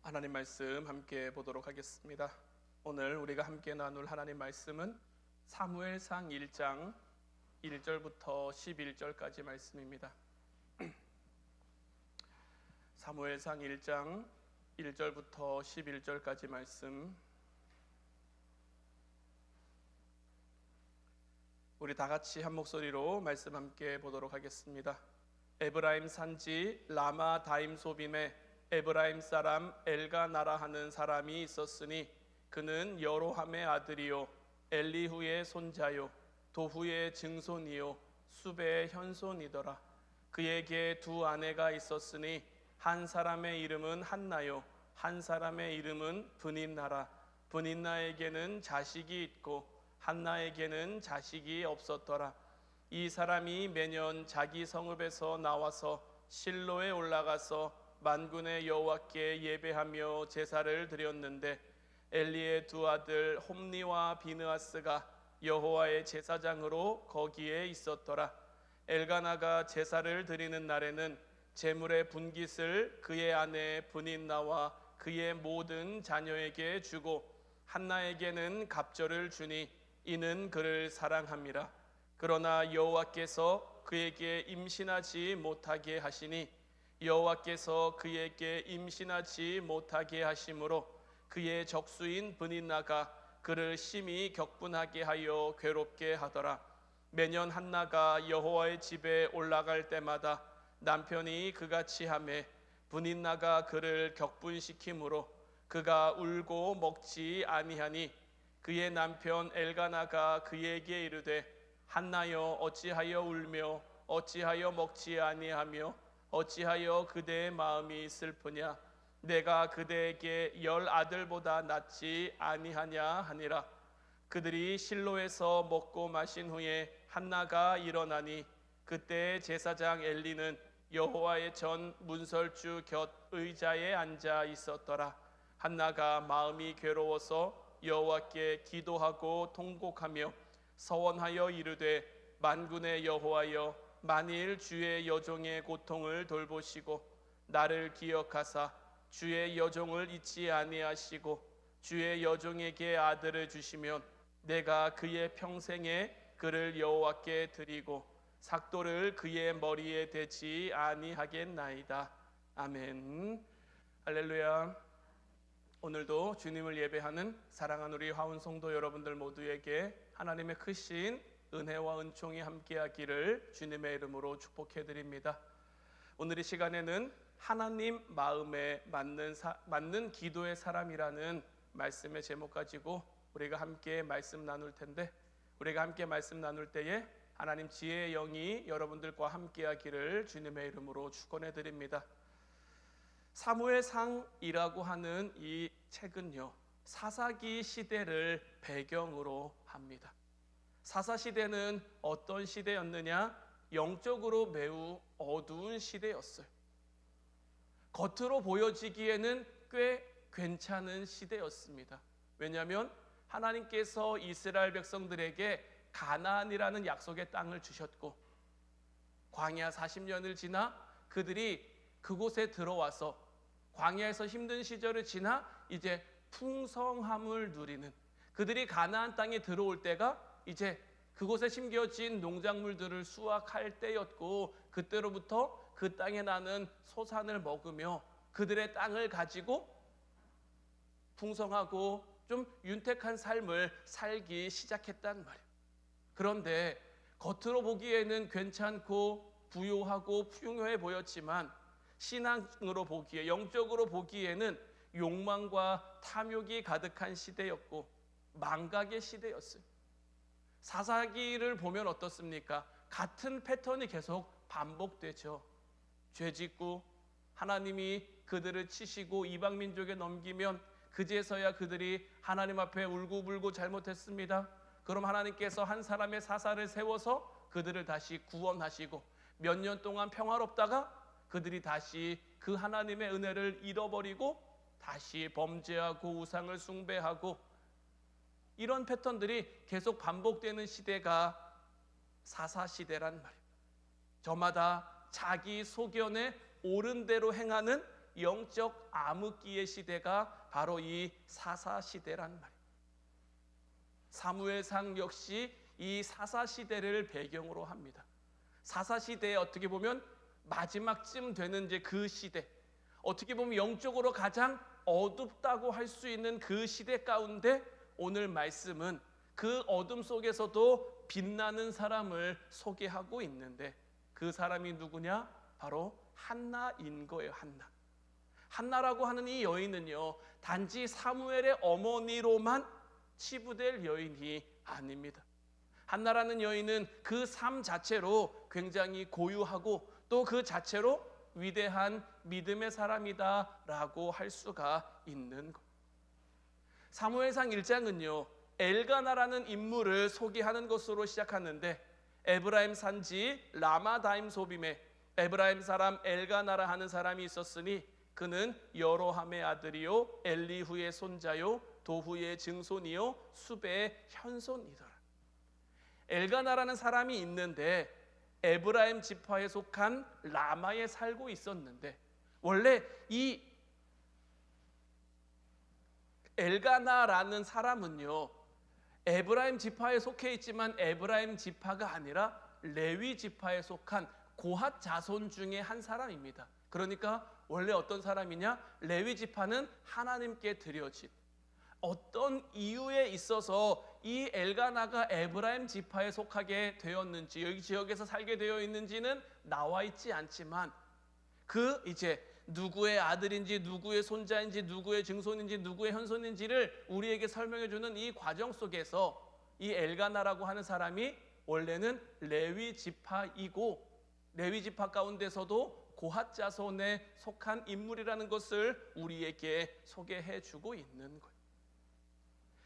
하나님 말씀 함께 보도록 하겠습니다. 오늘 우리가 함께 나눌 하나님 말씀은 사무엘상 1장 1절부터 11절까지 말씀입니다. 사무엘상 1장 1절부터 11절까지 말씀, 우리 다 같이 한 목소리로 말씀 함께 보도록 하겠습니다. 에브라임 산지 라마 다임 소빔에 에브라임 사람 엘가나라 하는 사람이 있었으니 그는 여로함의 아들이요 엘리후의 손자요 도후의 증손이요 수베의 현손이더라. 그에게 두 아내가 있었으니 한 사람의 이름은 한나요 한 사람의 이름은 브닌나라. 브닌나에게는 자식이 있고 한나에게는 자식이 없었더라. 이 사람이 매년 자기 성읍에서 나와서 실로에 올라가서 만군의 여호와께 예배하며 제사를 드렸는데 엘리의 두 아들 홈니와 비느하스가 여호와의 제사장으로 거기에 있었더라. 엘가나가 제사를 드리는 날에는 제물의 분깃을 그의 아내 브닌나와 그의 모든 자녀에게 주고 한나에게는 갑절을 주니 이는 그를 사랑함이라. 그러나 여호와께서 그에게 임신하지 못하게 하시니 여호와께서 그에게 임신하지 못하게 하심으로 그의 적수인 브닌나가 그를 심히 격분하게 하여 괴롭게 하더라. 매년 한나가 여호와의 집에 올라갈 때마다 남편이 그같이 하매 브닌나가 그를 격분시키므로 그가 울고 먹지 아니하니 그의 남편 엘가나가 그에게 이르되 한나여 어찌하여 울며 어찌하여 먹지 아니하며 어찌하여 그대의 마음이 슬프냐? 내가 그대에게 10 아들보다 낫지 아니하냐 하니라. 그들이 실로에서 먹고 마신 후에 한나가 일어나니 그때 제사장 엘리는 여호와의 전 문설주 곁 의자에 앉아 있었더라. 한나가 마음이 괴로워서 여호와께 기도하고 통곡하며 서원하여 이르되 만군의 여호와여 만일 주의 여종의 고통을 돌보시고 나를 기억하사 주의 여종을 잊지 아니하시고 주의 여종에게 아들을 주시면 내가 그의 평생에 그를 여호와께 드리고 삭도를 그의 머리에 대지 아니하겠나이다. 아멘. 할렐루야. 오늘도 주님을 예배하는 사랑하는 우리 화운 성도 여러분들 모두에게 하나님의 크신 은혜와 은총이 함께하기를 주님의 이름으로 축복해 드립니다. 오늘 이 시간에는 하나님 마음에 맞는 기도의 사람이라는 말씀의 제목 가지고 우리가 함께 말씀 나눌 텐데, 우리가 함께 말씀 나눌 때에 하나님 지혜의 영이 여러분들과 함께하기를 주님의 이름으로 축원해 드립니다. 사무엘상이라고 하는 이 책은요, 사사기 시대를 배경으로 합니다. 사사시대는 어떤 시대였느냐? 영적으로 매우 어두운 시대였어요. 겉으로 보여지기에는 꽤 괜찮은 시대였습니다. 왜냐하면 하나님께서 이스라엘 백성들에게 가나안이라는 약속의 땅을 주셨고 광야 40년을 지나 그들이 그곳에 들어와서 광야에서 힘든 시절을 지나 이제 풍성함을 누리는, 그들이 가나안 땅에 들어올 때가 이제 그곳에 심겨진 농작물들을 수확할 때였고 그때로부터 그 땅에 나는 소산을 먹으며 그들의 땅을 가지고 풍성하고 좀 윤택한 삶을 살기 시작했단 말이에요. 그런데 겉으로 보기에는 괜찮고 부유하고 풍요해 보였지만 신앙으로 보기에, 영적으로 보기에는 욕망과 탐욕이 가득한 시대였고 망각의 시대였어요. 사사기를 보면 어떻습니까? 같은 패턴이 계속 반복되죠. 죄짓고 하나님이 그들을 치시고 이방 민족에 넘기면 그제서야 그들이 하나님 앞에 울고불고 잘못했습니다. 그럼 하나님께서 한 사람의 사사를 세워서 그들을 다시 구원하시고 몇 년 동안 평화롭다가 그들이 다시 그 하나님의 은혜를 잃어버리고 다시 범죄하고 우상을 숭배하고 이런 패턴들이 계속 반복되는 시대가 사사시대란 말이에요. 저마다 자기 소견에 옳은 대로 행하는 영적 암흑기의 시대가 바로 이 사사 시대란 말이에요. 사무엘상 역시 이 사사 시대를 배경으로 합니다. 사사 시대에 어떻게 보면 마지막쯤 되는 이제 그 시대, 어떻게 보면 영적으로 가장 어둡다고 할 수 있는 그 시대 가운데 오늘 말씀은 그 어둠 속에서도 빛나는 사람을 소개하고 있는데, 그 사람이 누구냐? 바로 한나인 거예요. 한나라고 하는 이 여인은요, 단지 사무엘의 어머니로만 치부될 여인이 아닙니다. 한나라는 여인은 그 삶 자체로 굉장히 고유하고 또 그 자체로 위대한 믿음의 사람이다라고 할 수가 있는 것. 사무엘상 1장은요, 엘가나라는 인물을 소개하는 것으로 시작하는데, 에브라임 산지 라마다임 소빔에 에브라임 사람 엘가나라 하는 사람이 있었으니 그는 여로함의 아들이요 엘리후의 손자요 도후의 증손이요 수베의 현손이더라. 엘가나라는 사람이 있는데 에브라임 지파에 속한 라마에 살고 있었는데, 원래 이 엘가나라는 사람은요, 에브라임 지파에 속해 있지만 에브라임 지파가 아니라 레위 지파에 속한 고핫 자손 중에 한 사람입니다. 그러니까 원래 어떤 사람이냐? 레위 지파는 하나님께 드려진, 어떤 이유에 있어서 이 엘가나가 에브라임 지파에 속하게 되었는지, 여기 지역에서 살게 되어 있는지는 나와 있지 않지만, 그 이제 누구의 아들인지 누구의 손자인지 누구의 증손인지 누구의 현손인지를 우리에게 설명해 주는 이 과정 속에서 이 엘가나라고 하는 사람이 원래는 레위 지파이고, 레위 지파 가운데서도 고핫 자손에 속한 인물이라는 것을 우리에게 소개해 주고 있는 거예요.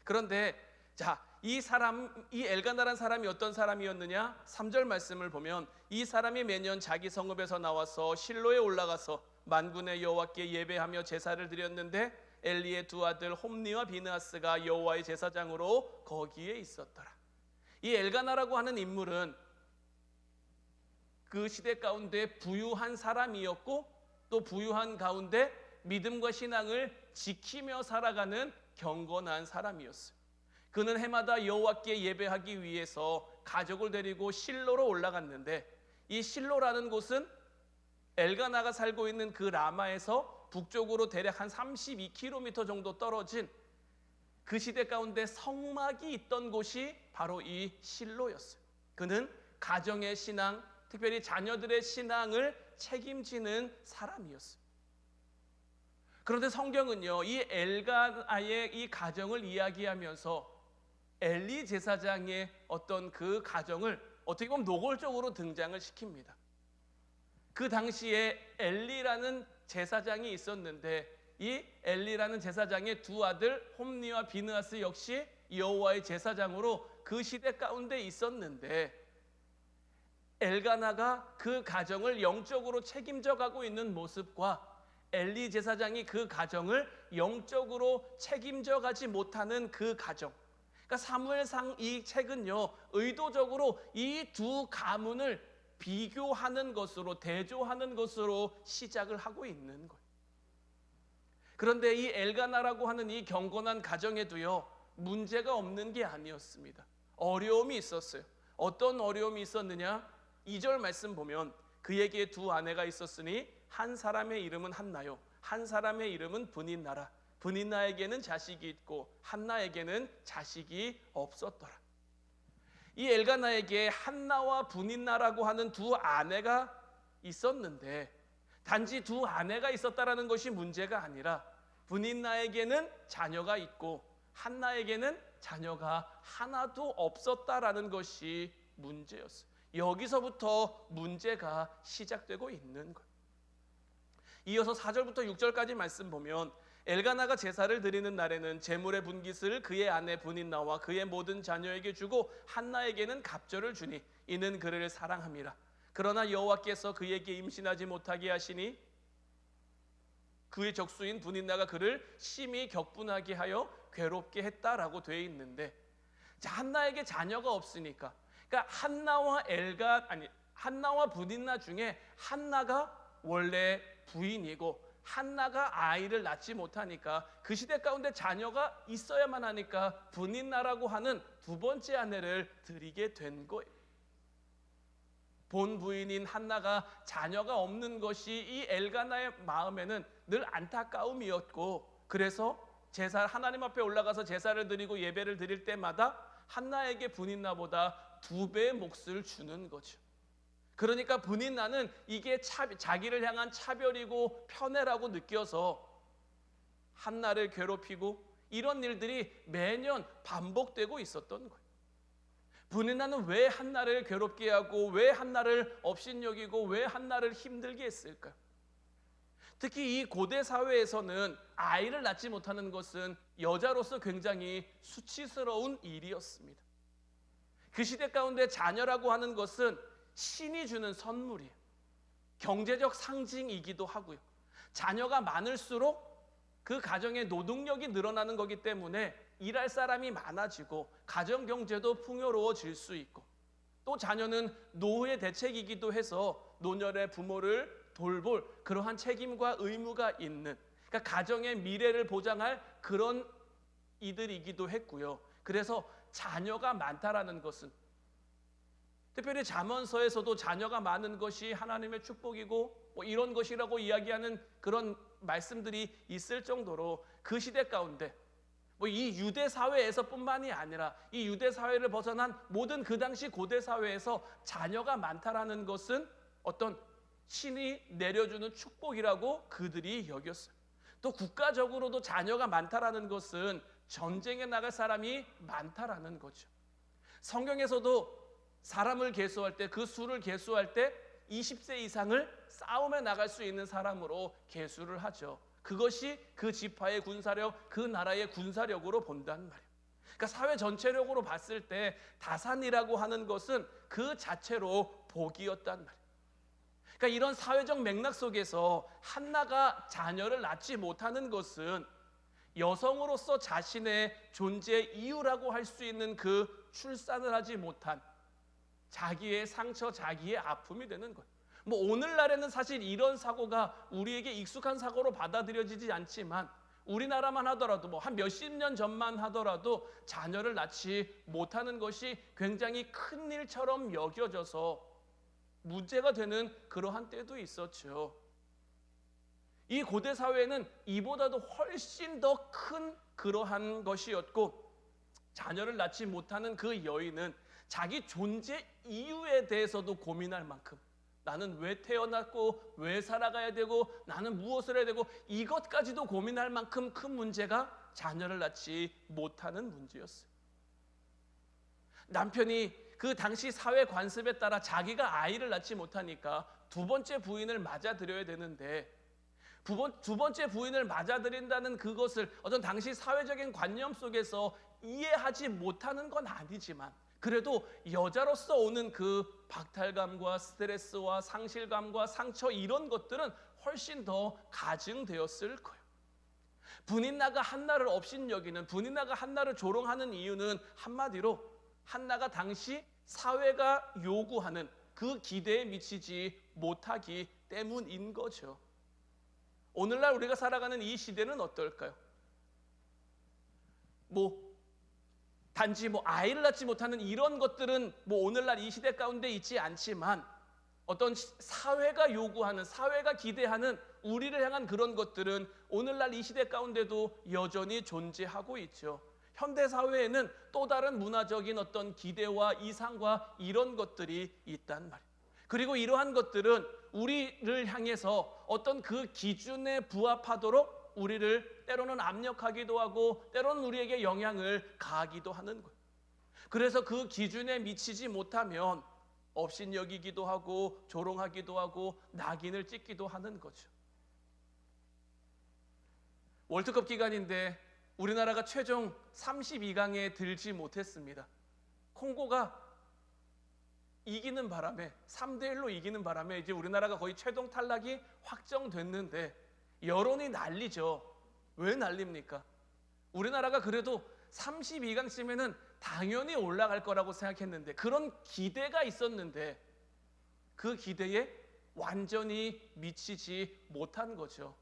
그런데 자, 이 엘가나라는 사람이 어떤 사람이었느냐? 3절 말씀을 보면 이 사람이 매년 자기 성읍에서 나와서 실로에 올라가서 만군의 여호와께 예배하며 제사를 드렸는데, 엘리의 두 아들 홈니와 비느하스가 여호와의 제사장으로 거기에 있었더라. 이 엘가나라고 하는 인물은 그 시대 가운데 부유한 사람이었고, 또 부유한 가운데 믿음과 신앙을 지키며 살아가는 경건한 사람이었어요. 그는 해마다 여호와께 예배하기 위해서 가족을 데리고 실로로 올라갔는데, 이 실로라는 곳은 엘가나가 살고 있는 그 라마에서 북쪽으로 대략 한 32km 정도 떨어진 그 시대 가운데 성막이 있던 곳이 바로 이 실로였어요. 그는 가정의 신앙, 특별히 자녀들의 신앙을 책임지는 사람이었어요. 그런데 성경은요, 이 엘가나의 이 가정을 이야기하면서 엘리 제사장의 어떤 그 가정을 어떻게 보면 노골적으로 등장을 시킵니다. 그 당시에 엘리라는 제사장이 있었는데, 이 엘리라는 제사장의 두 아들 홈니와 비느하스 역시 여호와의 제사장으로 그 시대 가운데 있었는데, 엘가나가 그 가정을 영적으로 책임져 가고 있는 모습과 엘리 제사장이 그 가정을 영적으로 책임져 가지 못하는 그 가정, 그러니까 사무엘상 이 책은요, 의도적으로 이 두 가문을 비교하는 것으로, 대조하는 것으로 시작을 하고 있는 거예요. 그런데 이 엘가나라고 하는 이 경건한 가정에도요, 문제가 없는 게 아니었습니다. 어려움이 있었어요. 어떤 어려움이 있었느냐? 2절 말씀 보면 그에게 두 아내가 있었으니 한 사람의 이름은 한나요, 한 사람의 이름은 브닌나라. 브닌나에게는 자식이 있고 한나에게는 자식이 없었더라. 이 엘가나에게 한나와 브닌나라고 하는 두 아내가 있었는데, 단지 두 아내가 있었다라는 것이 문제가 아니라 브닌나에게는 자녀가 있고 한나에게는 자녀가 하나도 없었다라는 것이 문제였어요. 여기서부터 문제가 시작되고 있는 거예요. 이어서 4절부터 6절까지 말씀 보면, 엘가나가 제사를 드리는 날에는 제물의 분깃을 그의 아내 브닌나와 그의 모든 자녀에게 주고 한나에게는 갑절을 주니 이는 그를 사랑함이라. 그러나 여호와께서 그에게 임신하지 못하게 하시니 그의 적수인 브닌나가 그를 심히 격분하게 하여 괴롭게 했다라고 되어 있는데, 자, 한나에게 자녀가 없으니까, 그러니까 한나와 브닌나 중에 한나가 원래 부인이고 한나가 아이를 낳지 못하니까 그 시대 가운데 자녀가 있어야만 하니까 분인나라고 하는 두 번째 아내를 드리게 된 거예요. 본 부인인 한나가 자녀가 없는 것이 이 엘가나의 마음에는 늘 안타까움이었고, 그래서 하나님 앞에 올라가서 제사를 드리고 예배를 드릴 때마다 한나에게 분인나보다 2배의 몫을 주는 거죠. 그러니까 분인나는 이게 자기를 향한 차별이고 편애라고 느껴서 한나를 괴롭히고 이런 일들이 매년 반복되고 있었던 거예요. 분인나는 왜 한나를 괴롭게 하고 왜 한나를 업신여기고 왜 한나를 힘들게 했을까요? 특히 이 고대 사회에서는 아이를 낳지 못하는 것은 여자로서 굉장히 수치스러운 일이었습니다. 그 시대 가운데 자녀라고 하는 것은 신이 주는 선물이에요. 경제적 상징이기도 하고요. 자녀가 많을수록 그 가정의 노동력이 늘어나는 거기 때문에 일할 사람이 많아지고 가정 경제도 풍요로워질 수 있고, 또 자녀는 노후의 대책이기도 해서 노년의 부모를 돌볼 그러한 책임과 의무가 있는, 그러니까 가정의 미래를 보장할 그런 이들이기도 했고요. 그래서 자녀가 많다라는 것은, 특별히 잠언서에서도 자녀가 많은 것이 하나님의 축복이고 뭐 이런 것이라고 이야기하는 그런 말씀들이 있을 정도로 그 시대 가운데 뭐 이 유대 사회에서뿐만이 아니라 이 유대 사회를 벗어난 모든 그 당시 고대 사회에서 자녀가 많다라는 것은 어떤 신이 내려주는 축복이라고 그들이 여겼어요. 또 국가적으로도 자녀가 많다라는 것은 전쟁에 나갈 사람이 많다라는 거죠. 성경에서도 사람을 계수할 때, 그 수를 계수할 때 20세 이상을 싸움에 나갈 수 있는 사람으로 계수를 하죠. 그것이 그 지파의 군사력, 그 나라의 군사력으로 본단 말이에요. 그러니까 사회 전체력으로 봤을 때 다산이라고 하는 것은 그 자체로 복이었단 말이에요. 그러니까 이런 사회적 맥락 속에서 한나가 자녀를 낳지 못하는 것은 여성으로서 자신의 존재 이유라고 할 수 있는 그 출산을 하지 못한 자기의 상처, 자기의 아픔이 되는 거예요. 뭐 오늘날에는 사실 이런 사고가 우리에게 익숙한 사고로 받아들여지지 않지만, 우리나라만 하더라도 뭐 한 몇십 년 전만 하더라도 자녀를 낳지 못하는 것이 굉장히 큰 일처럼 여겨져서 문제가 되는 그러한 때도 있었죠. 이 고대 사회는 이보다도 훨씬 더 큰 그러한 것이었고, 자녀를 낳지 못하는 그 여인은 자기 존재 이유에 대해서도 고민할 만큼, 나는 왜 태어났고 왜 살아가야 되고 나는 무엇을 해야 되고, 이것까지도 고민할 만큼 큰 문제가 자녀를 낳지 못하는 문제였어요. 남편이 그 당시 사회 관습에 따라 자기가 아이를 낳지 못하니까 두 번째 부인을 맞아들여야 되는데, 두 번째 부인을 맞아들인다는 그것을 어떤 당시 사회적인 관념 속에서 이해하지 못하는 건 아니지만, 그래도 여자로서 오는 그 박탈감과 스트레스와 상실감과 상처, 이런 것들은 훨씬 더 가증되었을 거예요. 분인나가 한나를 업신여기는, 분인나가 한나를 조롱하는 이유는 한마디로 한나가 당시 사회가 요구하는 그 기대에 미치지 못하기 때문인 거죠. 오늘날 우리가 살아가는 이 시대는 어떨까요? 단지 아이를 낳지 못하는 이런 것들은 오늘날 이 시대 가운데 있지 않지만, 어떤 사회가 요구하는, 사회가 기대하는 우리를 향한 그런 것들은 오늘날 이 시대 가운데도 여전히 존재하고 있죠. 현대 사회에는 또 다른 문화적인 어떤 기대와 이상과 이런 것들이 있단 말이에요. 그리고 이러한 것들은 우리를 향해서 어떤 그 기준에 부합하도록 우리를 때로는 압력하기도 하고 때로는 우리에게 영향을 가하기도 하는 거예요. 그래서 그 기준에 미치지 못하면 업신여기기도 하고 조롱하기도 하고 낙인을 찍기도 하는 거죠. 월드컵 기간인데 우리나라가 최종 32강에 들지 못했습니다. 콩고가 이기는 바람에, 3대1로 이기는 바람에 이제 우리나라가 거의 최종 탈락이 확정됐는데 여론이 난리죠. 왜 난립니까? 우리나라가 그래도 32강쯤에는 당연히 올라갈 거라고 생각했는데, 그런 기대가 있었는데 그 기대에 완전히 미치지 못한 거죠.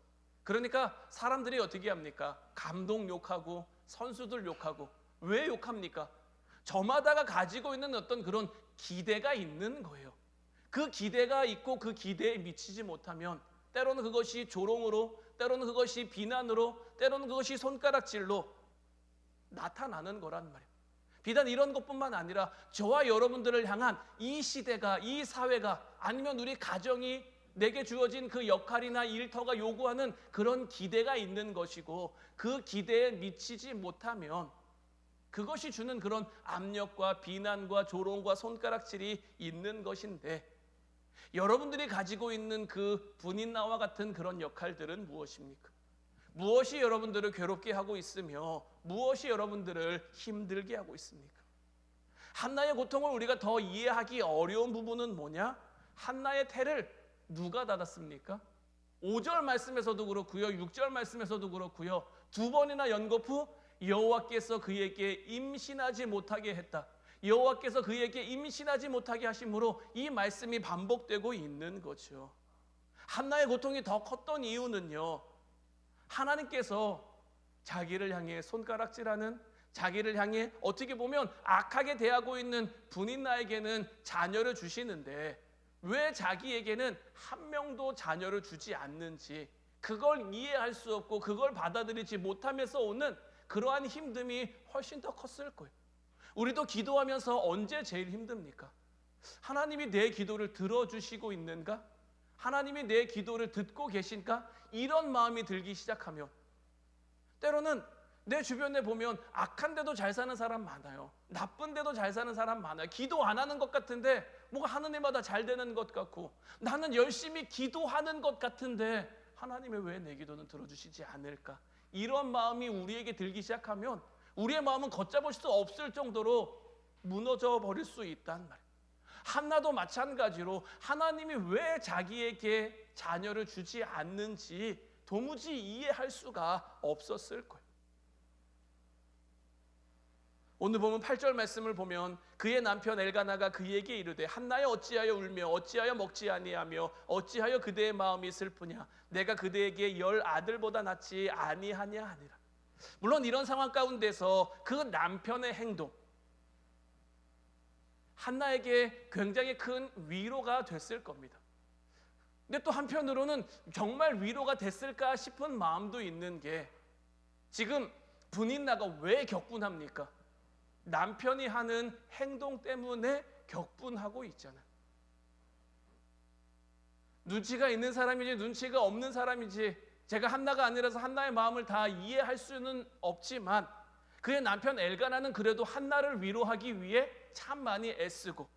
그러니까 사람들이 어떻게 합니까? 감독 욕하고 선수들 욕하고. 왜 욕합니까? 저마다가 가지고 있는 어떤 그런 기대가 있는 거예요. 그 기대가 있고 그 기대에 미치지 못하면 때로는 그것이 조롱으로, 때로는 그것이 비난으로, 때로는 그것이 손가락질로 나타나는 거란 말이에요. 비단 이런 것뿐만 아니라 저와 여러분들을 향한 이 시대가, 이 사회가, 아니면 우리 가정이 내게 주어진 그 역할이나 일터가 요구하는 그런 기대가 있는 것이고, 그 기대에 미치지 못하면 그것이 주는 그런 압력과 비난과 조롱과 손가락질이 있는 것인데, 여러분들이 가지고 있는 그 분인나와 같은 그런 역할들은 무엇입니까? 무엇이 여러분들을 괴롭게 하고 있으며 무엇이 여러분들을 힘들게 하고 있습니까? 한나의 고통을 우리가 더 이해하기 어려운 부분은 뭐냐? 한나의 태를 누가 닫았습니까? 5절 말씀에서도 그렇고요, 6절 말씀에서도 그렇고요, 두 번이나 연거푸 여호와께서 그에게 임신하지 못하게 했다. 여호와께서 그에게 임신하지 못하게 하심으로 이 말씀이 반복되고 있는 거죠. 한나의 고통이 더 컸던 이유는요, 하나님께서 자기를 향해 손가락질하는, 자기를 향해 어떻게 보면 악하게 대하고 있는 분인나에게는 자녀를 주시는데 왜 자기에게는 한 명도 자녀를 주지 않는지, 그걸 이해할 수 없고 그걸 받아들이지 못하면서 오는 그러한 힘듦이 훨씬 더 컸을 거예요. 우리도 기도하면서 언제 제일 힘듭니까? 하나님이 내 기도를 들어주시고 있는가? 하나님이 내 기도를 듣고 계신가? 이런 마음이 들기 시작하면, 때로는 내 주변에 보면 악한데도 잘 사는 사람 많아요. 나쁜데도 잘 사는 사람 많아요. 기도 안 하는 것 같은데 뭐가 하는 일마다 잘 되는 것 같고, 나는 열심히 기도하는 것 같은데 하나님이 왜 내 기도는 들어주시지 않을까? 이런 마음이 우리에게 들기 시작하면 우리의 마음은 걷잡을 수 없을 정도로 무너져 버릴 수 있단 말이에요. 한나도 마찬가지로 하나님이 왜 자기에게 자녀를 주지 않는지 도무지 이해할 수가 없었을 거예요. 오늘 보면 8절 말씀을 보면 그의 남편 엘가나가 그에게 이르되 한나여 어찌하여 울며 어찌하여 먹지 아니하며 어찌하여 그대의 마음이 슬프냐? 내가 그대에게 10 아들보다 낫지 아니하냐 하니라. 물론 이런 상황 가운데서 그 남편의 행동, 한나에게 굉장히 큰 위로가 됐을 겁니다. 근데 또 한편으로는 정말 위로가 됐을까 싶은 마음도 있는 게, 지금 분인나가 왜 격분합니까? 남편이 하는 행동 때문에 격분하고 있잖아요. 눈치가 있는 사람이지 눈치가 없는 사람이지 제가 한나가 아니라서 한나의 마음을 다 이해할 수는 없지만, 그의 남편 엘가나는 그래도 한나를 위로하기 위해 참 많이 애쓰고,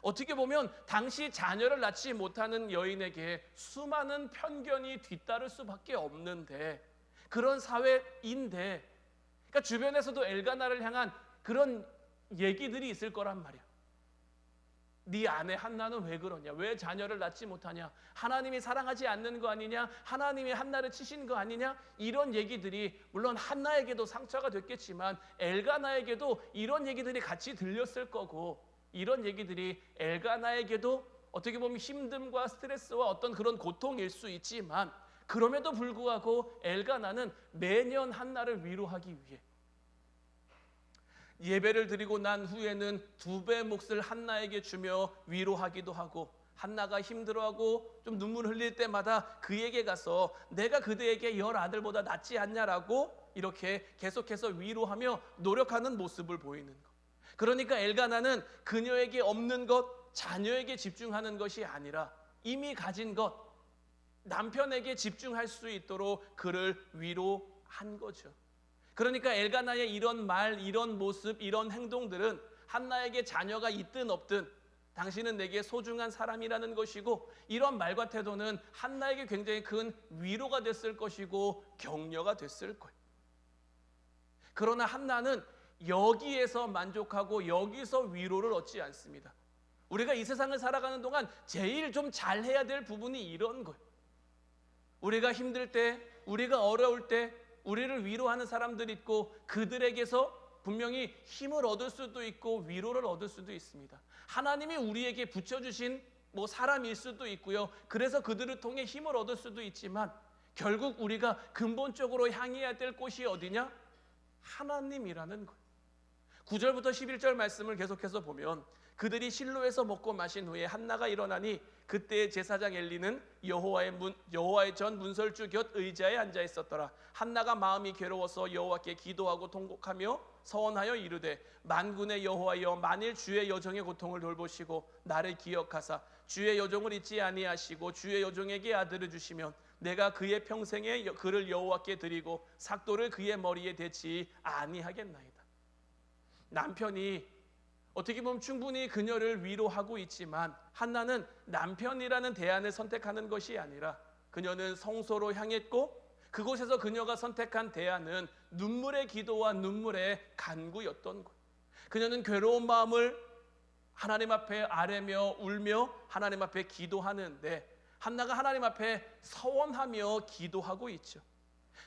어떻게 보면 당시 자녀를 낳지 못하는 여인에게 수많은 편견이 뒤따를 수밖에 없는데, 그런 사회인데, 그러니까 주변에서도 엘가나를 향한 그런 얘기들이 있을 거란 말이야. 네 아내 한나는 왜 그러냐? 왜 자녀를 낳지 못하냐? 하나님이 사랑하지 않는 거 아니냐? 하나님이 한나를 치신 거 아니냐? 이런 얘기들이 물론 한나에게도 상처가 됐겠지만 엘가나에게도 이런 얘기들이 같이 들렸을 거고, 이런 얘기들이 엘가나에게도 어떻게 보면 힘듦과 스트레스와 어떤 그런 고통일 수 있지만, 그럼에도 불구하고 엘가나는 매년 한나를 위로하기 위해 예배를 드리고 난 후에는 2배 몫을 한나에게 주며 위로하기도 하고, 한나가 힘들어하고 좀 눈물 흘릴 때마다 그에게 가서 내가 그대에게 10 아들보다 낫지 않냐라고 이렇게 계속해서 위로하며 노력하는 모습을 보이는 것. 그러니까 엘가나는 그녀에게 없는 것, 자녀에게 집중하는 것이 아니라 이미 가진 것, 남편에게 집중할 수 있도록 그를 위로한 거죠. 그러니까 엘가나의 이런 말, 이런 모습, 이런 행동들은 한나에게 자녀가 있든 없든 당신은 내게 소중한 사람이라는 것이고, 이런 말과 태도는 한나에게 굉장히 큰 위로가 됐을 것이고 격려가 됐을 거예요. 그러나 한나는 여기에서 만족하고 여기서 위로를 얻지 않습니다. 우리가 이 세상을 살아가는 동안 제일 좀 잘해야 될 부분이 이런 거예요. 우리가 힘들 때, 우리가 어려울 때 우리를 위로하는 사람들이 있고, 그들에게서 분명히 힘을 얻을 수도 있고 위로를 얻을 수도 있습니다. 하나님이 우리에게 붙여주신 사람일 수도 있고요, 그래서 그들을 통해 힘을 얻을 수도 있지만, 결국 우리가 근본적으로 향해야 될 곳이 어디냐? 하나님이라는 거예요. 9절부터 11절 말씀을 계속해서 보면 그들이 실로에서 먹고 마신 후에 한나가 일어나니 그때 제사장 엘리는 여호와의 전 문설주 곁 의자에 앉아 있었더라. 한나가 마음이 괴로워서 여호와께 기도하고 통곡하며 서원하여 이르되 만군의 여호와여, 만일 주의 여종의 고통을 돌보시고 나를 기억하사 주의 여종을 잊지 아니하시고 주의 여종에게 아들을 주시면 내가 그의 평생에 그를 여호와께 드리고 삭도를 그의 머리에 대지 아니하겠나이다. 남편이 어떻게 보면 충분히 그녀를 위로하고 있지만 한나는 남편이라는 대안을 선택하는 것이 아니라 그녀는 성소로 향했고 그곳에서 그녀가 선택한 대안은 눈물의 기도와 눈물의 간구였던 것. 그녀는 괴로운 마음을 하나님 앞에 아뢰며 울며 하나님 앞에 기도하는데 한나가 하나님 앞에 서원하며 기도하고 있죠.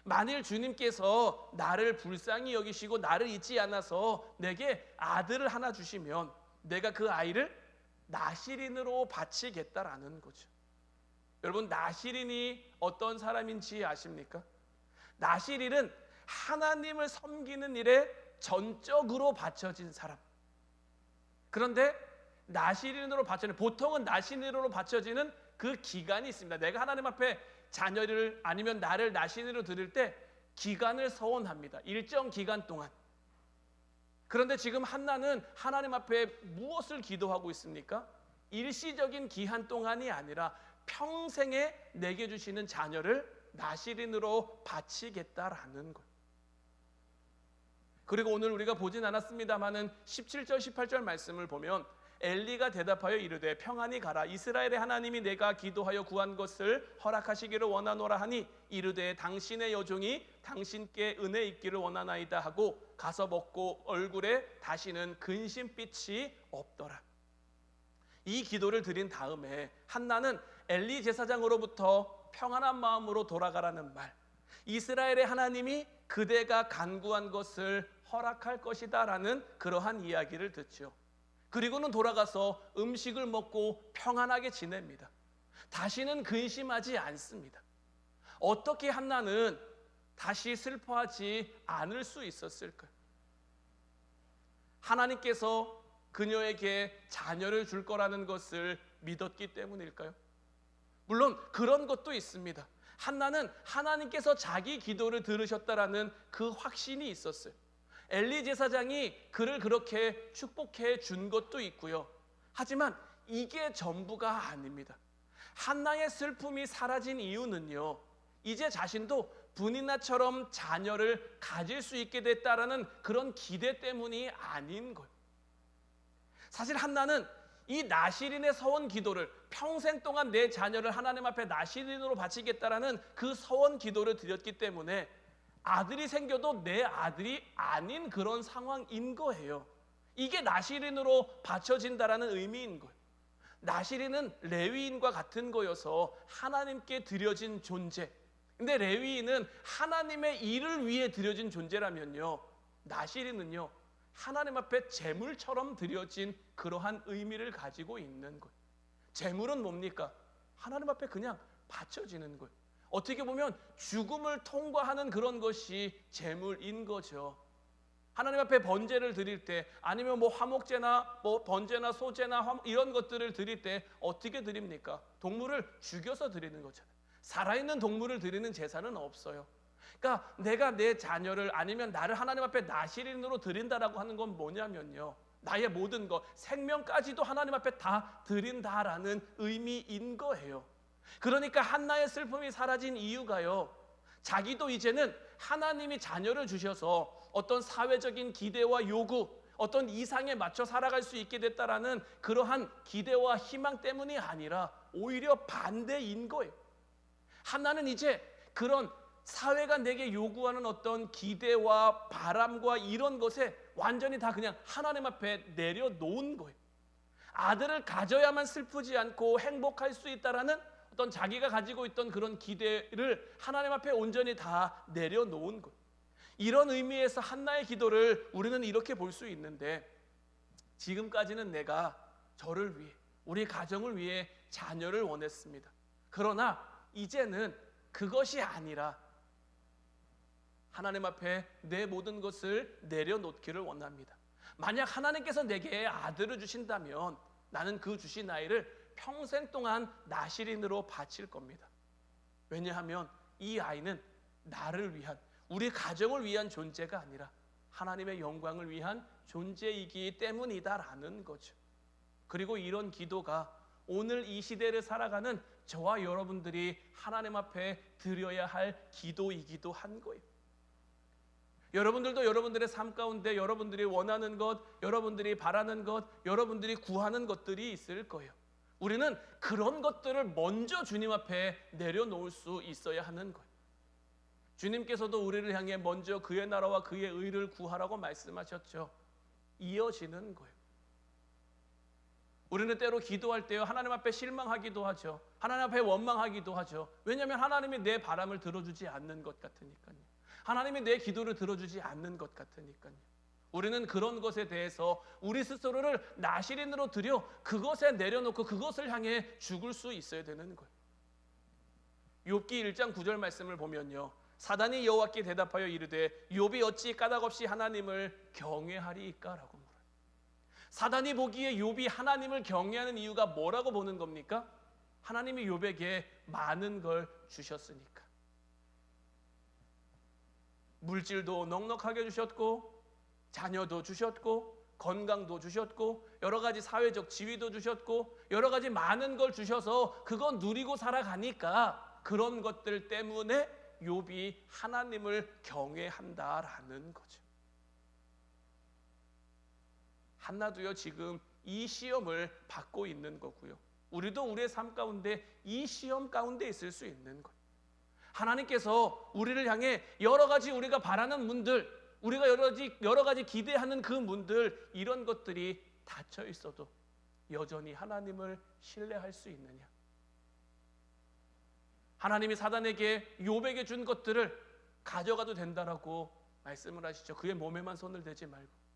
만일 주님께서 나를 불쌍히 여기시고 나를 잊지 않아서 내게 아들을 하나 주시면 내가 그 아이를 나시린으로 바치겠다라는 거죠. 여러분, 나시린이 어떤 사람인지 아십니까? 나시린은 하나님을 섬기는 일에 전적으로 바쳐진 사람. 그런데 나시린으로 바쳐지는, 보통은 나시린으로 바쳐지는 그 기간이 있습니다. 내가 하나님 앞에 자녀를 아니면 나를 나시린으로 드릴 때 기간을 서원합니다. 일정 기간 동안. 그런데 지금 한나는 하나님 앞에 무엇을 기도하고 있습니까? 일시적인 기한 동안이 아니라 평생에 내게 주시는 자녀를 나시린으로 바치겠다라는 것. 그리고 오늘 우리가 보진 않았습니다마는 17절 18절 말씀을 보면 엘리가 대답하여 이르되 평안히 가라. 이스라엘의 하나님이 내가 기도하여 구한 것을 허락하시기를 원하노라 하니 이르되 당신의 여종이 당신께 은혜 있기를 원하나이다 하고 가서 먹고 얼굴에 다시는 근심빛이 없더라. 이 기도를 드린 다음에 한나는 엘리 제사장으로부터 평안한 마음으로 돌아가라는 말, 이스라엘의 하나님이 그대가 간구한 것을 허락할 것이다 라는 그러한 이야기를 듣죠. 그리고는 돌아가서 음식을 먹고 평안하게 지냅니다. 다시는 근심하지 않습니다. 어떻게 한나는 다시 슬퍼하지 않을 수 있었을까요? 하나님께서 그녀에게 자녀를 줄 거라는 것을 믿었기 때문일까요? 물론 그런 것도 있습니다. 한나는 하나님께서 자기 기도를 들으셨다라는 그 확신이 있었어요. 엘리 제사장이 그를 그렇게 축복해 준 것도 있고요. 하지만 이게 전부가 아닙니다. 한나의 슬픔이 사라진 이유는요, 이제 자신도 분이나처럼 자녀를 가질 수 있게 됐다라는 그런 기대 때문이 아닌 거예요. 사실 한나는 이 나시린의 서원 기도를, 평생 동안 내 자녀를 하나님 앞에 나시린으로 바치겠다라는 그 서원 기도를 드렸기 때문에 아들이 생겨도 내 아들이 아닌 그런 상황인 거예요. 이게 나시린으로 바쳐진다라는 의미인 거예요. 나시린은 레위인과 같은 거여서 하나님께 드려진 존재. 근데 레위인은 하나님의 일을 위해 드려진 존재라면요, 나시린은요 하나님 앞에 제물처럼 드려진 그러한 의미를 가지고 있는 거예요. 제물은 뭡니까? 하나님 앞에 그냥 바쳐지는 거예요. 어떻게 보면 죽음을 통과하는 그런 것이 제물인 거죠. 하나님 앞에 번제를 드릴 때, 아니면 뭐 화목제나 뭐 번제나 소제나 이런 것들을 드릴 때 어떻게 드립니까? 동물을 죽여서 드리는 거잖아요. 살아있는 동물을 드리는 제사는 없어요. 그러니까 내가 내 자녀를 아니면 나를 하나님 앞에 나시린으로 드린다라고 하는 건 뭐냐면요, 나의 모든 것, 생명까지도 하나님 앞에 다 드린다라는 의미인 거예요. 그러니까 한나의 슬픔이 사라진 이유가요, 자기도 이제는 하나님이 자녀를 주셔서 어떤 사회적인 기대와 요구, 어떤 이상에 맞춰 살아갈 수 있게 됐다라는 그러한 기대와 희망 때문이 아니라 오히려 반대인 거예요. 한나는 이제 그런 사회가 내게 요구하는 어떤 기대와 바람과 이런 것에 완전히 다 그냥 하나님 앞에 내려놓은 거예요. 아들을 가져야만 슬프지 않고 행복할 수 있다라는 어떤 자기가 가지고 있던 그런 기대를 하나님 앞에 온전히 다 내려놓은 거예요. 이런 의미에서 한나의 기도를 우리는 이렇게 볼 수 있는데, 지금까지는 내가 우리 가정을 위해 자녀를 원했습니다. 그러나 이제는 그것이 아니라 하나님 앞에 내 모든 것을 내려놓기를 원합니다. 만약 하나님께서 내게 아들을 주신다면 나는 그 주신 아이를 평생 동안 나시린으로 바칠 겁니다. 왜냐하면 이 아이는 나를 위한, 우리 가정을 위한 존재가 아니라 하나님의 영광을 위한 존재이기 때문이다라는 거죠. 그리고 이런 기도가 오늘 이 시대를 살아가는 저와 여러분들이 하나님 앞에 드려야 할 기도이기도 한 거예요. 여러분들도 여러분들의 삶 가운데 여러분들이 원하는 것, 여러분들이 바라는 것, 여러분들이 구하는 것들이 있을 거예요. 우리는 그런 것들을 먼저 주님 앞에 내려놓을 수 있어야 하는 거예요. 주님께서도 우리를 향해 먼저 그의 나라와 그의 의를 구하라고 말씀하셨죠. 이어지는 거예요. 우리는 때로 기도할 때요, 하나님 앞에 실망하기도 하죠. 하나님 앞에 원망하기도 하죠. 왜냐하면 하나님이 내 바람을 들어주지 않는 것 같으니까요. 하나님이 내 기도를 들어주지 않는 것 같으니까요. 우리는 그런 것에 대해서 우리 스스로를 나시린으로 들여 그것에 내려놓고 그것을 향해 죽을 수 있어야 되는 거예요. 욥기 1장 9절 말씀을 보면요, 사단이 여호와께 대답하여 이르되 욥이 어찌 까닭없이 하나님을 경외하리이까라고 물어요. 사단이 보기에 욥이 하나님을 경외하는 이유가 뭐라고 보는 겁니까? 하나님이 욥에게 많은 걸 주셨으니까. 물질도 넉넉하게 주셨고, 자녀도 주셨고, 건강도 주셨고, 여러 가지 사회적 지위도 주셨고, 여러 가지 많은 걸 주셔서 그건 누리고 살아가니까 그런 것들 때문에 욥이 하나님을 경외한다라는 거죠. 한나도요, 지금 이 시험을 받고 있는 거고요. 우리도 우리의 삶 가운데 이 시험 가운데 있을 수 있는 거예요. 하나님께서 우리를 향해 여러 가지 우리가 바라는 문들, 우리가 여러 가지 기대하는 그 문들, 이런 것들이 닫혀 있어도 여전히 하나님을 신뢰할 수 있느냐? 하나님이 사단에게 욥에게 준 것들을 가져가도 된다라고 말씀을 하시죠. 그의 몸에만 손을 대지 말고.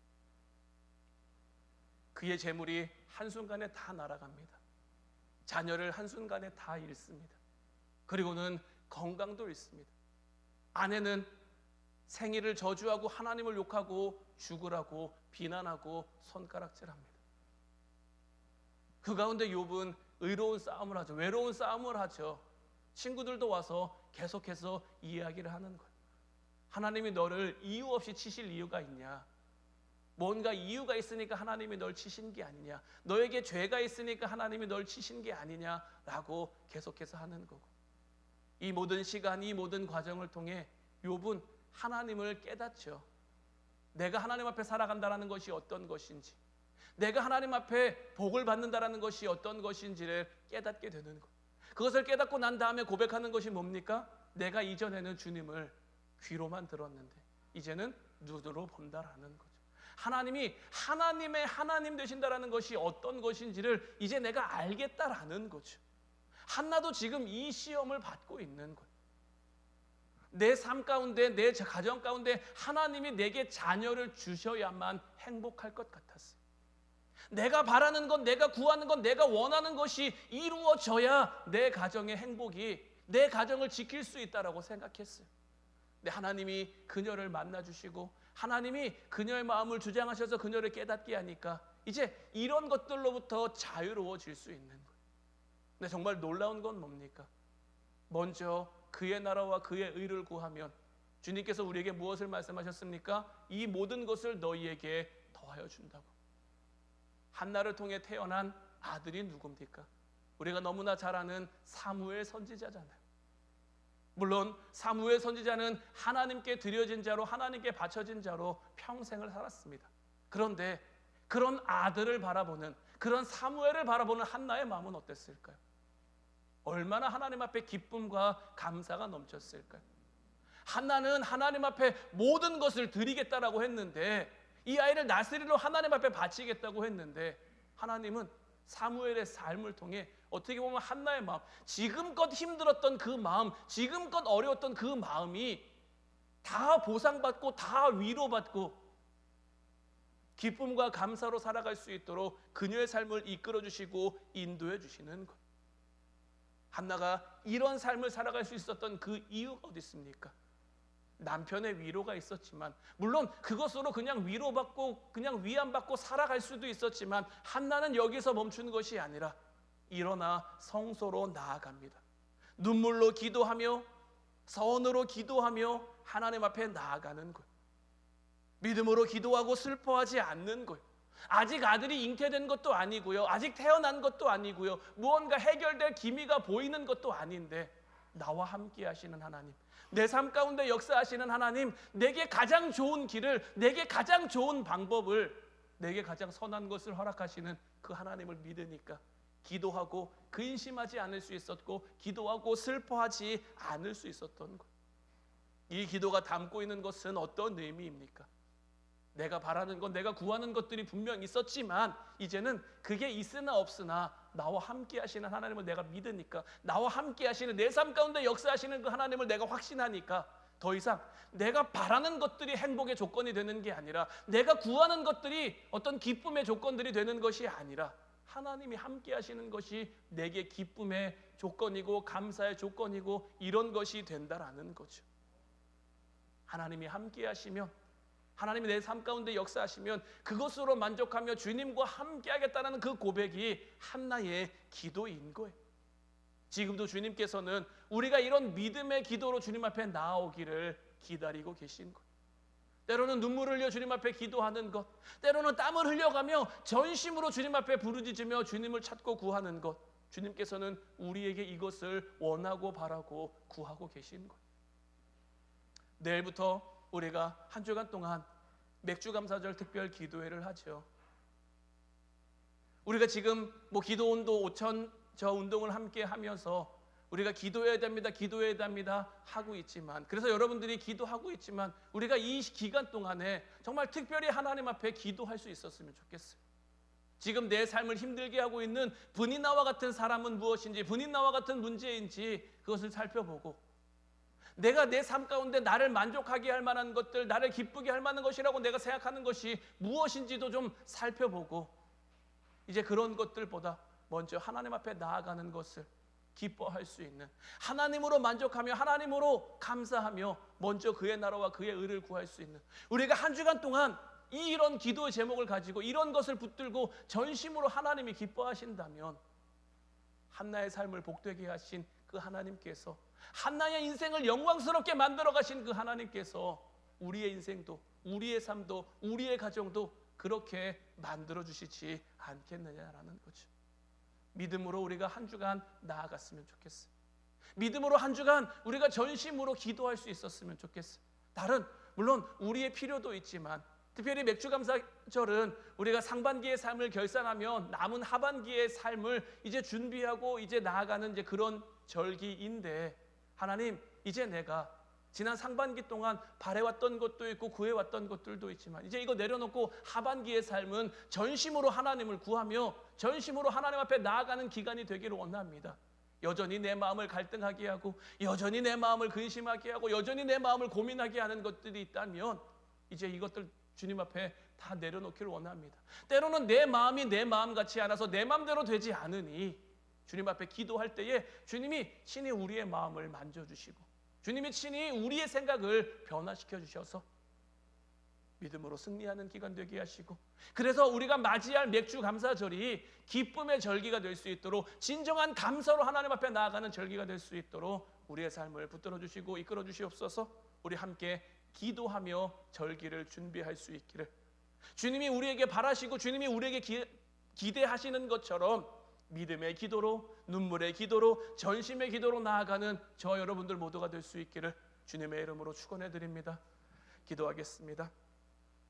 그의 재물이 한순간에 다 날아갑니다. 자녀를 한순간에 다 잃습니다. 그리고는 건강도 잃습니다. 아내는 생일을 저주하고 하나님을 욕하고 죽으라고 비난하고 손가락질합니다. 그 가운데 욥은 의로운 싸움을 하죠. 외로운 싸움을 하죠. 친구들도 와서 계속해서 이야기를 하는 거예요. 하나님이 너를 이유 없이 치실 이유가 있냐? 뭔가 이유가 있으니까 하나님이 널 치신 게 아니냐? 너에게 죄가 있으니까 하나님이 널 치신 게 아니냐라고 계속해서 하는 거고, 이 모든 시간, 이 모든 과정을 통해 욥은 하나님을 깨닫죠. 내가 하나님 앞에 살아간다는 것이 어떤 것인지, 내가 하나님 앞에 복을 받는다는 것이 어떤 것인지를 깨닫게 되는 것. 그것을 깨닫고 난 다음에 고백하는 것이 뭡니까? 내가 이전에는 주님을 귀로만 들었는데 이제는 눈으로 본다라는 거죠. 하나님이 하나님의 하나님 되신다라는 것이 어떤 것인지를 이제 내가 알겠다라는 거죠. 한나도 지금 이 시험을 받고 있는 거예요. 내 삶 가운데, 내 가정 가운데 하나님이 내게 자녀를 주셔야만 행복할 것 같았어요. 내가 바라는 것, 내가 구하는 것, 내가 원하는 것이 이루어져야 내 가정의 행복이, 내 가정을 지킬 수 있다라고 생각했어요. 근데 하나님이 그녀를 만나주시고 하나님이 그녀의 마음을 주장하셔서 그녀를 깨닫게 하니까 이제 이런 것들로부터 자유로워질 수 있는 거예요. 근데 정말 놀라운 건 뭡니까? 먼저 그의 나라와 그의 의를 구하면 주님께서 우리에게 무엇을 말씀하셨습니까? 이 모든 것을 너희에게 더하여 준다고. 한나를 통해 태어난 아들이 누굽니까? 우리가 너무나 잘 아는 사무엘 선지자잖아요. 물론 사무엘 선지자는 하나님께 드려진 자로, 하나님께 바쳐진 자로 평생을 살았습니다. 그런데 그런 아들을 바라보는, 그런 사무엘을 바라보는 한나의 마음은 어땠을까요? 얼마나 하나님 앞에 기쁨과 감사가 넘쳤을까요? 한나는 하나님 앞에 모든 것을 드리겠다라고 했는데, 이 아이를 나스리로 하나님 앞에 바치겠다고 했는데, 하나님은 사무엘의 삶을 통해 어떻게 보면 한나의 마음, 지금껏 힘들었던 그 마음, 지금껏 어려웠던 그 마음이 다 보상받고 다 위로받고 기쁨과 감사로 살아갈 수 있도록 그녀의 삶을 이끌어 주시고 인도해 주시는 것. 한나가 이런 삶을 살아갈 수 있었던 그 이유가 어디 있습니까? 남편의 위로가 있었지만, 물론 그것으로 그냥 위로받고 그냥 위안받고 살아갈 수도 있었지만, 한나는 여기서 멈추는 것이 아니라 일어나 성소로 나아갑니다. 눈물로 기도하며 서원으로 기도하며 하나님 앞에 나아가는 거예요. 믿음으로 기도하고 슬퍼하지 않는 거예요. 아직 아들이 잉태된 것도 아니고요, 아직 태어난 것도 아니고요, 무언가 해결될 기미가 보이는 것도 아닌데, 나와 함께 하시는 하나님, 내 삶 가운데 역사하시는 하나님, 내게 가장 좋은 길을, 내게 가장 좋은 방법을, 내게 가장 선한 것을 허락하시는 그 하나님을 믿으니까 기도하고 근심하지 않을 수 있었고, 기도하고 슬퍼하지 않을 수 있었던 것. 이 기도가 담고 있는 것은 어떤 의미입니까? 내가 바라는 것, 내가 구하는 것들이 분명 있었지만, 이제는 그게 있으나 없으나 나와 함께 하시는 하나님을 내가 믿으니까, 나와 함께 하시는, 내 삶 가운데 역사하시는 그 하나님을 내가 확신하니까, 더 이상 내가 바라는 것들이 행복의 조건이 되는 게 아니라, 내가 구하는 것들이 어떤 기쁨의 조건들이 되는 것이 아니라, 하나님이 함께 하시는 것이 내게 기쁨의 조건이고 감사의 조건이고 이런 것이 된다라는 거죠. 하나님이 함께 하시면, 하나님이 내 삶 가운데 역사하시면 그것으로 만족하며 주님과 함께 하겠다는 그 고백이 한나의 기도인 거예요. 지금도 주님께서는 우리가 이런 믿음의 기도로 주님 앞에 나아오기를 기다리고 계신 거예요. 때로는 눈물을 흘려 주님 앞에 기도하는 것, 때로는 땀을 흘려가며 전심으로 주님 앞에 부르짖으며 주님을 찾고 구하는 것, 주님께서는 우리에게 이것을 원하고 바라고 구하고 계신 거예요. 내일부터 우리가 한 주간 동안 맥주감사절 특별 기도회를 하죠. 우리가 지금 기도온도 5천 저 운동을 함께 하면서 우리가 기도해야 됩니다, 기도해야 됩니다 하고 있지만, 그래서 여러분들이 기도하고 있지만, 우리가 이 기간 동안에 정말 특별히 하나님 앞에 기도할 수 있었으면 좋겠어요. 지금 내 삶을 힘들게 하고 있는 분인나와 같은 사람은 무엇인지, 분인나와 같은 문제인지 그것을 살펴보고, 내가 내 삶 가운데 나를 만족하게 할 만한 것들, 나를 기쁘게 할 만한 것이라고 내가 생각하는 것이 무엇인지도 좀 살펴보고, 이제 그런 것들보다 먼저 하나님 앞에 나아가는 것을 기뻐할 수 있는, 하나님으로 만족하며 하나님으로 감사하며 먼저 그의 나라와 그의 의를 구할 수 있는, 우리가 한 주간 동안 이런 기도의 제목을 가지고 이런 것을 붙들고 전심으로 하나님이 기뻐하신다면, 한나의 삶을 복되게 하신 그 하나님께서, 한나의 인생을 영광스럽게 만들어 가신 그 하나님께서 우리의 인생도, 우리의 삶도, 우리의 가정도 그렇게 만들어 주시지 않겠느냐라는 거죠. 믿음으로 우리가 한 주간 나아갔으면 좋겠어요. 믿음으로 한 주간 우리가 전심으로 기도할 수 있었으면 좋겠어요. 다른, 물론 우리의 필요도 있지만, 특별히 맥주감사절은 우리가 상반기의 삶을 결산하며 남은 하반기의 삶을 이제 준비하고 이제 나아가는 이제 그런 절기인데, 하나님, 이제 내가 지난 상반기 동안 바래왔던 것도 있고 구해왔던 것들도 있지만, 이제 이거 내려놓고 하반기의 삶은 전심으로 하나님을 구하며 전심으로 하나님 앞에 나아가는 기간이 되기를 원합니다. 여전히 내 마음을 갈등하게 하고, 여전히 내 마음을 근심하게 하고, 여전히 내 마음을 고민하게 하는 것들이 있다면, 이제 이것들 주님 앞에 다 내려놓기를 원합니다. 때로는 내 마음이 내 마음 같지 않아서 내 마음대로 되지 않으니, 주님 앞에 기도할 때에 주님이 친히 우리의 마음을 만져주시고, 주님이 친히 우리의 생각을 변화시켜 주셔서 믿음으로 승리하는 기간 되게 하시고, 그래서 우리가 맞이할 맥주감사절이 기쁨의 절기가 될 수 있도록, 진정한 감사로 하나님 앞에 나아가는 절기가 될 수 있도록 우리의 삶을 붙들어 주시고 이끌어 주시옵소서. 우리 함께 기도하며 절기를 준비할 수 있기를, 주님이 우리에게 바라시고 주님이 우리에게 기대하시는 것처럼 믿음의 기도로, 눈물의 기도로, 전심의 기도로 나아가는 저 여러분들 모두가 될 수 있기를 주님의 이름으로 축원해 드립니다. 기도하겠습니다.